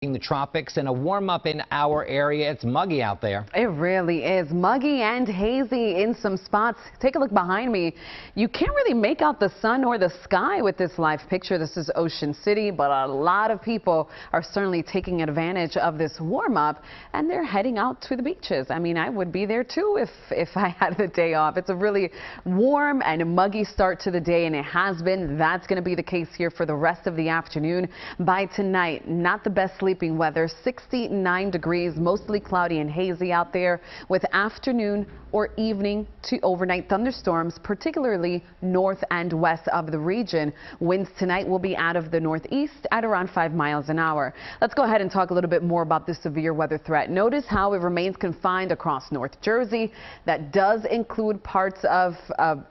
The tropics and a warm up in our area. It's muggy out there. It really is muggy and hazy in some spots. Take a look behind me. You can't really make out the sun or the sky with this live picture. This is Ocean City, but a lot of people are certainly taking advantage of this warm up and they're heading out to the beaches. I mean, I would be there too if I had the day off. It's a really warm and muggy start to the day, and it has been. That's going to be the case here for the rest of the afternoon. By tonight, not the best sleeping weather. 69 degrees, mostly cloudy and hazy out there, with afternoon or evening to overnight thunderstorms, particularly north and west of the region. Winds tonight will be out of the northeast at around 5 miles an hour. Let's go ahead and talk a little bit more about this severe weather threat. Notice how it remains confined across North Jersey. That does include parts of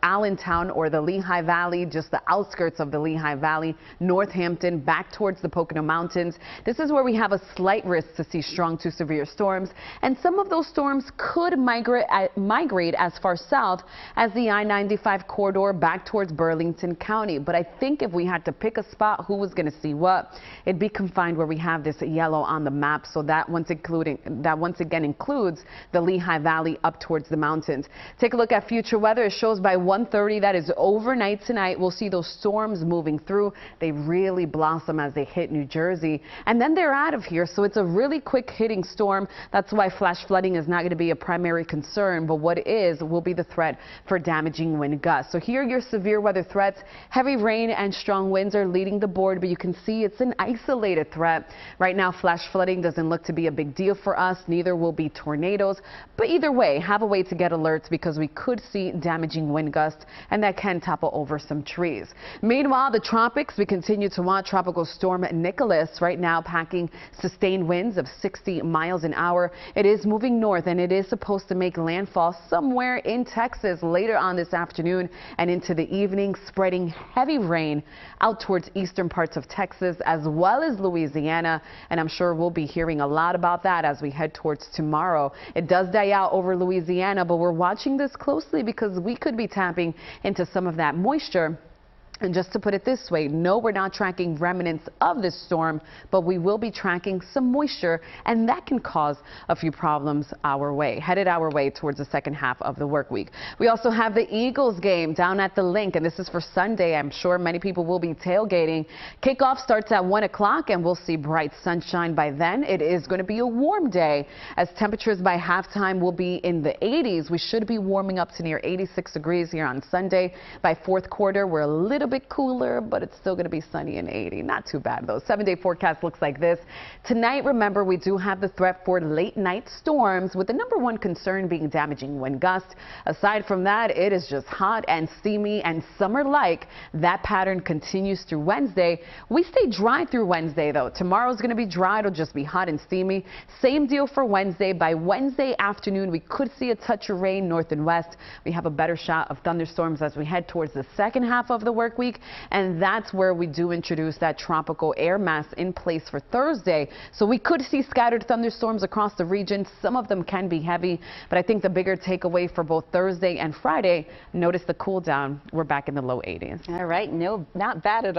Allentown or the Lehigh Valley, just the outskirts of the Lehigh Valley, Northampton, back towards the Pocono Mountains. This is where we have a slight risk to see strong to severe storms, and some of those storms could migrate as far south as the I-95 corridor back towards Burlington County. But I think if we had to pick a spot who was going to see what, it'd be confined where we have this yellow on the map. So that once again includes the Lehigh Valley up towards the mountains. Take a look at future weather. It shows by 1:30, that is overnight tonight, we'll see those storms moving through. They really blossom as they hit New Jersey, and then they're out of here. So it's a really quick hitting storm. That's why flash flooding is not going to be a primary concern, but what will be the threat for damaging wind gusts. So here are your severe weather threats. Heavy rain and strong winds are leading the board, but you can see it's an isolated threat. Right now, flash flooding doesn't look to be a big deal for us. Neither will be tornadoes. But either way, have a way to get alerts, because we could see damaging wind gusts, and that can topple over some trees. Meanwhile, the tropics, we continue to watch Tropical Storm Nicholas right now packing sustained winds of 60 miles an hour. It is moving north, and it is supposed to make landfall somewhere in Texas later on this afternoon and into the evening, spreading heavy rain out towards eastern parts of Texas as well as Louisiana. And I'm sure we'll be hearing a lot about that as we head towards tomorrow. It does die out over Louisiana, but we're watching this closely because we could be tapping into some of that moisture. And just to put it this way, no, we're not tracking remnants of this storm, but we will be tracking some moisture, and that can cause a few problems headed our way towards the second half of the work week. We also have the Eagles game down at the Link, and this is for Sunday. I'm sure many people will be tailgating. Kickoff starts at 1 o'clock, and we'll see bright sunshine by then. It is going to be a warm day, as temperatures by halftime will be in the 80s. We should be warming up to near 86 degrees here on Sunday. By fourth quarter, we're a little bit cooler, but it's still going to be sunny and 80. Not too bad though. 7-day forecast looks like this. Tonight, remember, we do have the threat for late night storms, with the number one concern being damaging wind gusts. Aside from that, it is just hot and steamy and summer-like. That pattern continues through Wednesday. We stay dry through Wednesday though. Tomorrow's going to be dry. It'll just be hot and steamy. Same deal for Wednesday. By Wednesday afternoon, we could see a touch of rain north and west. We have a better shot of thunderstorms as we head towards the second half of the work week, and that's where we do introduce that tropical air mass in place for Thursday. So we could see scattered thunderstorms across the region. Some of them can be heavy, but I think the bigger takeaway for both Thursday and Friday, notice the cool down. We're back in the low 80s. All right, no, not bad at all.